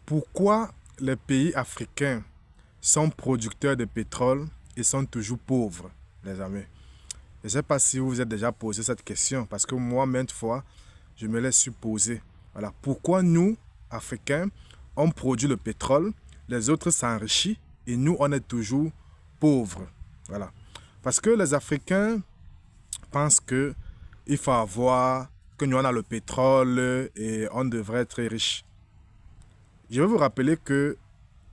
Pourquoi les pays africains sont producteurs de pétrole et sont toujours pauvres, les amis? Je ne sais pas si vous vous êtes déjà posé cette question, parce que moi, maintes fois, je me l'ai supposé. Voilà. Pourquoi nous, Africains, on produit le pétrole, les autres s'enrichissent et nous, on est toujours pauvres. Voilà. Parce que les Africains pensent que il faut avoir, que nous on a le pétrole et on devrait être riche. Je vais vous rappeler que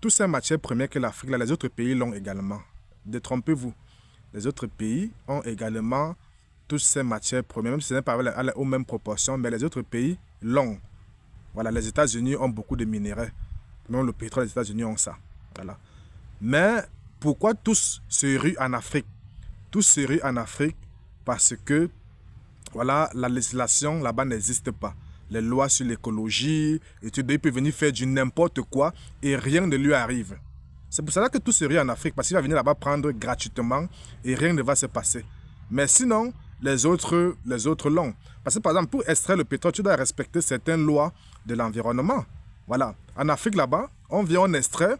toutes ces matières premières que l'Afrique, les autres pays l'ont également. Détrompez-vous. Les autres pays ont également toutes ces matières premières, même si ce n'est pas aux mêmes proportions, mais les autres pays l'ont. Voilà, les États-Unis ont beaucoup de minéraux. Même le pétrole, les États-Unis ont ça. Voilà. Mais pourquoi tous se ruent en Afrique? Tous se ruent en Afrique parce que voilà, la législation là-bas n'existe pas. Les lois sur l'écologie, et tout, il peut venir faire du n'importe quoi et rien ne lui arrive. C'est pour cela que tout se ruent en Afrique, parce qu'il va venir là-bas prendre gratuitement et rien ne va se passer. Mais sinon, les autres l'ont. Parce que par exemple, pour extraire le pétrole, tu dois respecter certaines lois de l'environnement. Voilà. En Afrique là-bas, on vient, on extrait,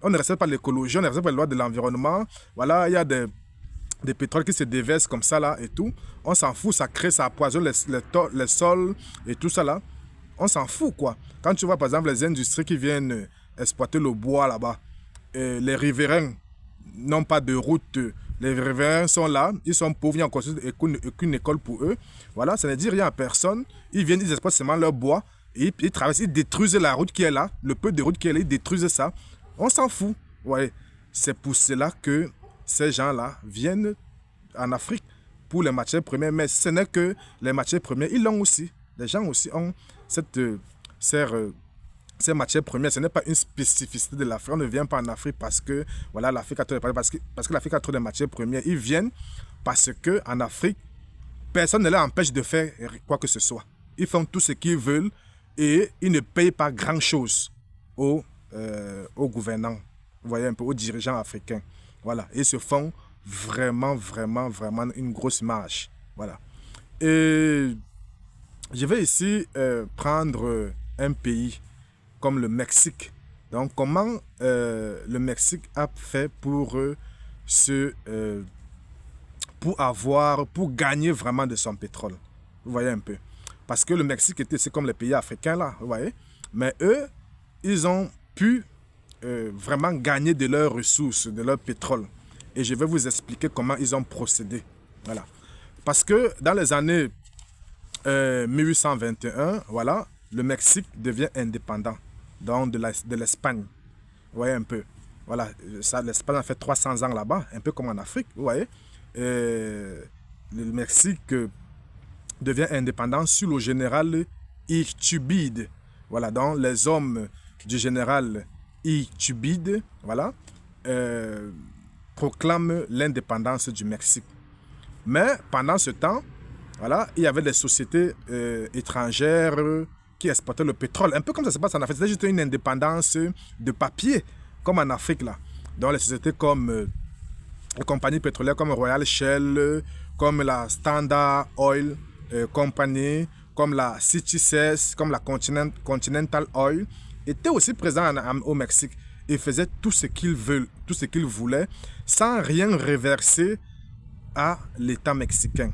on ne respecte pas l'écologie, on ne respecte pas les lois de l'environnement. Voilà, il y a des pétroles qui se déversent comme ça là et tout. On s'en fout, ça crée, ça empoisonne les sols et tout ça là. On s'en fout quoi. Quand tu vois par exemple les industries qui viennent exploiter le bois là-bas, les riverains n'ont pas de route. Les riverains sont là, ils sont pauvres, ils n'ont aucune école pour eux. Voilà, ça ne dit rien à personne. Ils viennent, ils exploitent seulement leur bois. Et ils traversent, ils détruisent la route qui est là. Le peu de route qui est là, ils détruisent ça. On s'en fout. Ouais. C'est pour cela que ces gens-là viennent en Afrique pour les matières premières. Mais ce n'est que les matières premières, ils l'ont aussi. Les gens aussi ont ces matières premières. Ce n'est pas une spécificité de l'Afrique. On ne vient pas en Afrique parce que voilà, l'Afrique a trop parce que l'Afrique a trop de matières premières. Ils viennent parce qu'en Afrique, personne ne les empêche de faire quoi que ce soit. Ils font tout ce qu'ils veulent et ils ne payent pas grand-chose aux gouvernants. Vous voyez un peu, aux dirigeants africains. Voilà. Ils se font vraiment une grosse marge. Voilà. Et je vais ici prendre un pays comme le Mexique. Donc, comment le Mexique a fait pour pour gagner vraiment de son pétrole. Vous voyez un peu. Parce que le Mexique c'est comme les pays africains là, vous voyez. Mais eux, ils ont pu vraiment gagner de leurs ressources, de leur pétrole. Et je vais vous expliquer comment ils ont procédé. Voilà. Parce que dans les années 1821, voilà, le Mexique devient indépendant donc de l'Espagne. Vous voyez un peu. Voilà, l'Espagne a fait 300 ans là-bas, un peu comme en Afrique, vous voyez. Le Mexique devient indépendant sous le général Iturbide. Voilà, donc les hommes du général Iturbide, voilà, proclament l'indépendance du Mexique. Mais pendant ce temps, voilà, il y avait des sociétés étrangères qui exploitaient le pétrole. Un peu comme ça se passe en Afrique. C'était juste une indépendance de papier, comme en Afrique là. Donc les sociétés comme les compagnies pétrolières comme Royal Shell, comme la Standard Oil Company, comme la CTCS, comme la Continental Oil, étaient aussi présents au Mexique et faisaient tout ce qu'ils veulent, tout ce qu'ils voulaient, sans rien reverser à l'État mexicain.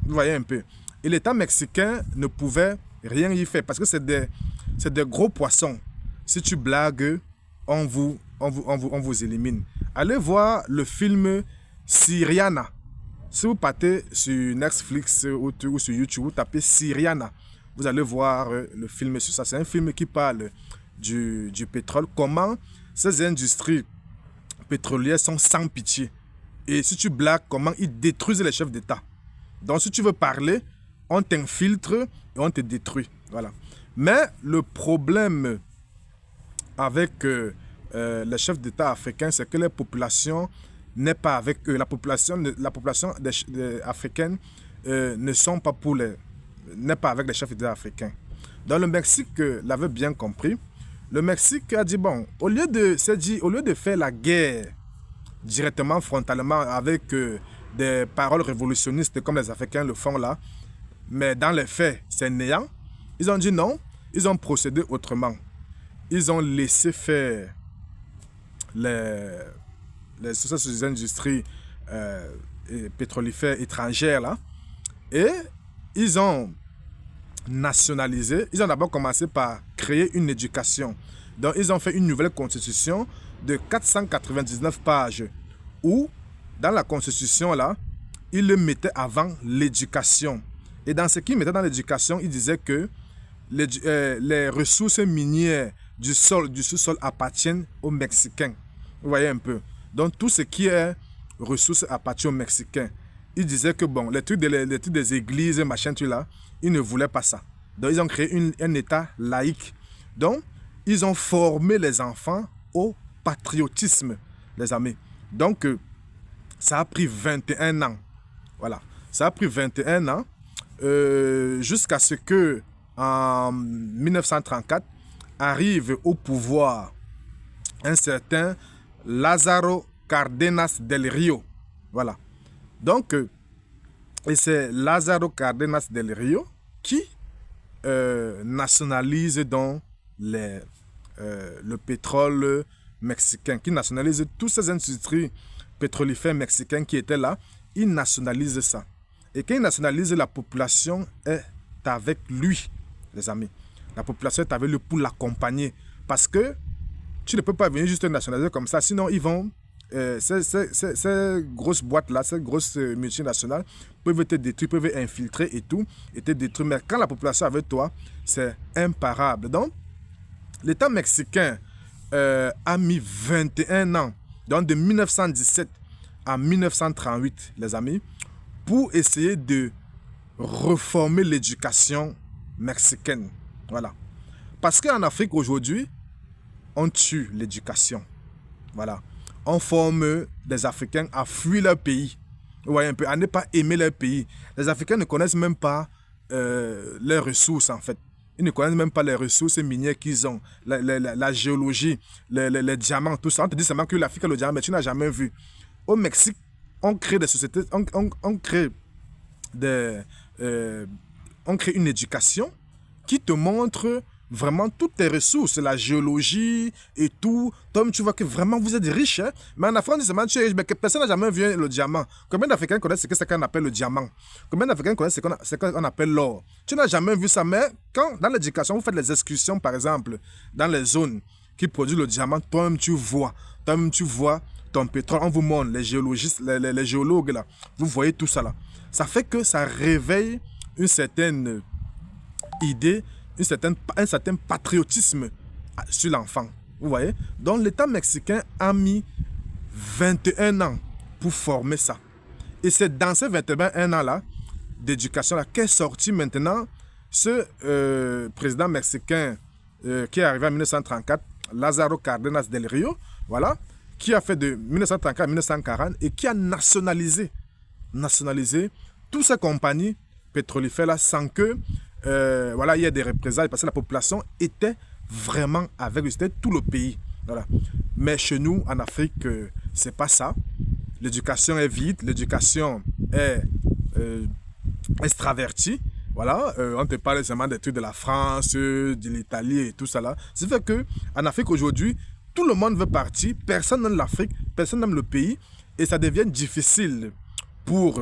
Vous voyez un peu. Et l'État mexicain ne pouvait rien y faire parce que c'est des gros poissons. Si tu blagues, on vous élimine. Allez voir le film Syriana. Si vous partez sur Netflix ou sur YouTube, vous tapez Syriana. Vous allez voir le film sur ça. C'est un film qui parle du pétrole. Comment ces industries pétrolières sont sans pitié. Et si tu blagues, comment ils détruisent les chefs d'État. Donc si tu veux parler, on t'infiltre et on te détruit. Voilà. Mais le problème avec les chefs d'État africains, c'est que les populations n'est pas avec eux. La population africaine n'est pas avec les chefs d'État africains. Donc le Mexique l'avait bien compris. Le Mexique a dit, bon, au lieu de faire la guerre directement, frontalement, avec des paroles révolutionnistes comme les Africains le font là, mais dans les faits, c'est néant, ils ont dit non, ils ont procédé autrement. ils ont laissé faire ces industries pétrolifères étrangères là, et ils ont nationalisé. Ils ont d'abord commencé par créer une éducation. Donc ils ont fait une nouvelle constitution de 499 pages où dans la constitution là, ils le mettaient avant l'éducation. Et dans ce qu'ils mettaient dans l'éducation, ils disaient que les ressources minières du sous-sol appartiennent aux Mexicains. Vous voyez un peu. Donc tout ce qui est ressources appartient aux Mexicains. Ils disaient que bon, les trucs des églises, machin, tout là, ils ne voulaient pas ça. Donc ils ont créé un État laïque. Donc ils ont formé les enfants au patriotisme, les amis. Donc ça a pris 21 ans. Voilà. Ça a pris 21 ans jusqu'à ce que en 1934 arrive au pouvoir un certain Lázaro Cárdenas del Río. Voilà. Donc, et c'est Lázaro Cárdenas del Río qui nationalise donc le pétrole mexicain, qui nationalise toutes ces industries pétrolifères mexicaines qui étaient là. Il nationalise ça. Et quand il nationalise, la population est avec lui, les amis. La population est avec lui pour l'accompagner. Parce que tu ne peux pas venir juste nationaliser comme ça. Sinon, ils vont... ces grosses boîtes-là, ces grosses multinationales peuvent te détruire, peuvent infiltrer et tout, et te détruire. Mais quand la population est avec toi, c'est imparable. Donc, l'État mexicain a mis 21 ans, donc de 1917 à 1938, les amis, pour essayer de reformer l'éducation mexicaine. Voilà. Parce qu'en Afrique aujourd'hui, on tue l'éducation. Voilà. On forme des Africains à fuir leur pays. Vous voyez un peu, à ne pas aimer leur pays. Les Africains ne connaissent même pas leurs ressources en fait. Ils ne connaissent même pas les ressources minières qu'ils ont, la géologie, les diamants, tout ça. On te dit seulement que l'Afrique a le diamant, mais tu n'as jamais vu. Au Mexique, on crée des sociétés, on crée une éducation qui te montre vraiment toutes tes ressources, la géologie et tout. Tom, tu vois que vraiment vous êtes riche, hein? Mais en Afrique, on dit seulement tu es riche, mais que personne n'a jamais vu le diamant. Combien d'Africains connaissent ce que c'est qu'on appelle le diamant? Combien d'Africains connaissent ce qu'on appelle l'or? Tu n'as jamais vu ça, mais quand dans l'éducation, vous faites les excursions, par exemple, dans les zones qui produisent le diamant, toi-même tu vois ton pétrole, on vous montre, les géologistes, les géologues là, vous voyez tout ça là. Ça fait que ça réveille une certaine idée, un certain patriotisme sur l'enfant. Vous voyez? Donc l'État mexicain a mis 21 ans pour former ça. Et c'est dans ces 21 ans-là d'éducation-là qu'est sorti maintenant ce président mexicain qui est arrivé en 1934, Lázaro Cárdenas del Río, voilà, qui a fait de 1934 à 1940 et qui a nationalisé toutes ces compagnies pétrolifères-là sans que voilà, il y ait des représailles parce que la population était vraiment avec lui, c'était tout le pays. Voilà. Mais chez nous, en Afrique, c'est pas ça. L'éducation est vide, l'éducation est extravertie. Voilà, on te parle seulement des trucs de la France, de l'Italie et tout ça là. C'est fait que en Afrique aujourd'hui, tout le monde veut partir, personne n'aime l'Afrique, personne n'aime le pays, et ça devient difficile pour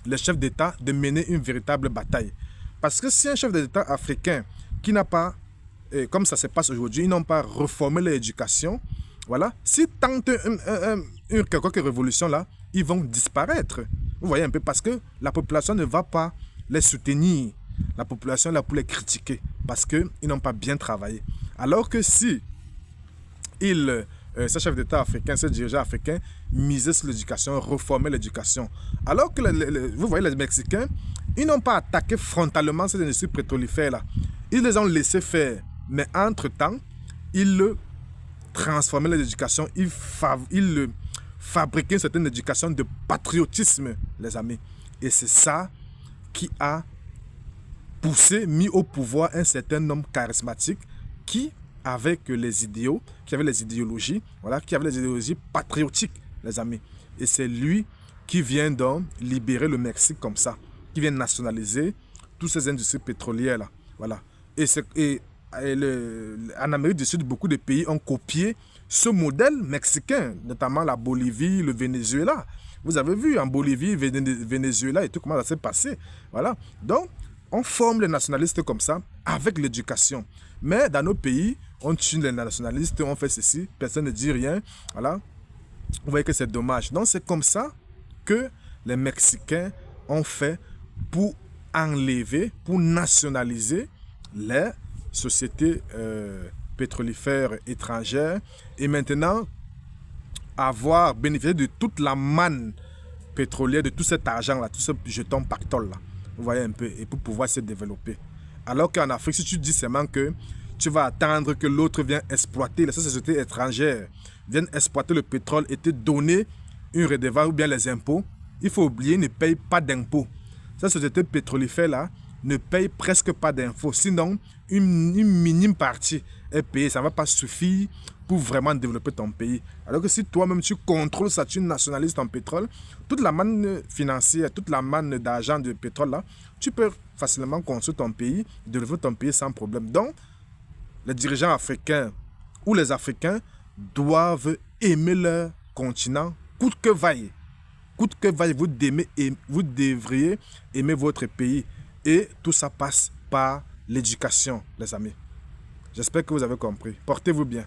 les chefs d'État de mener une véritable bataille. Parce que si un chef d'État africain qui n'a pas, comme ça se passe aujourd'hui, ils n'ont pas reformé l'éducation, voilà, s'ils tentent quelque révolution là, ils vont disparaître. Vous voyez un peu, parce que la population ne va pas les soutenir. La population est là pour les critiquer parce qu'ils n'ont pas bien travaillé. Alors que si ces chefs d'État africains, ces dirigeants africains misaient sur l'éducation, reformaient l'éducation. Alors que vous voyez, les Mexicains, ils n'ont pas attaqué frontalement ces industries pétrolifères-là. Ils les ont laissés faire. Mais entre-temps, ils transformaient l'éducation, ils fabriquaient une certaine éducation de patriotisme, les amis. Et c'est ça qui a poussé, mis au pouvoir un certain homme charismatique qui avait les idéaux, qui avait les idéologies, voilà, qui avait les idéologies patriotiques, les amis. Et c'est lui qui vient donc libérer le Mexique comme ça, qui vient nationaliser toutes ces industries pétrolières là, voilà. Et en Amérique du Sud, beaucoup de pays ont copié ce modèle mexicain, notamment la Bolivie, le Venezuela. Vous avez vu en Bolivie, Venezuela et tout comment ça s'est passé. Voilà. Donc, on forme les nationalistes comme ça avec l'éducation. Mais dans nos pays, on tue les nationalistes, on fait ceci, personne ne dit rien. Voilà. Vous voyez que c'est dommage. Donc, c'est comme ça que les Mexicains ont fait pour enlever, pour nationaliser les sociétés pétrolifères étrangères et maintenant avoir bénéficié de toute la manne pétrolière, de tout cet argent-là, tout ce jeton pactole-là. Vous voyez un peu, et pour pouvoir se développer. Alors qu'en Afrique, si tu dis seulement que tu vas attendre que l'autre vienne exploiter, les sociétés étrangères viennent exploiter le pétrole et te donner une redevance ou bien les impôts, il faut oublier, ils ne payent pas d'impôts. Ces sociétés pétrolifères-là ne payent presque pas d'impôts. Sinon, une minime partie est payée. Ça ne va pas suffire pour vraiment développer ton pays. Alors que si toi-même tu contrôles ça, tu nationalises ton pétrole, toute la manne financière, toute la manne d'argent de pétrole là, tu peux facilement construire ton pays, développer ton pays sans problème. Donc, les dirigeants africains ou les Africains doivent aimer leur continent, coûte que vaille. Coûte que vaille, vous devriez aimer votre pays. Et tout ça passe par l'éducation, les amis. J'espère que vous avez compris. Portez-vous bien.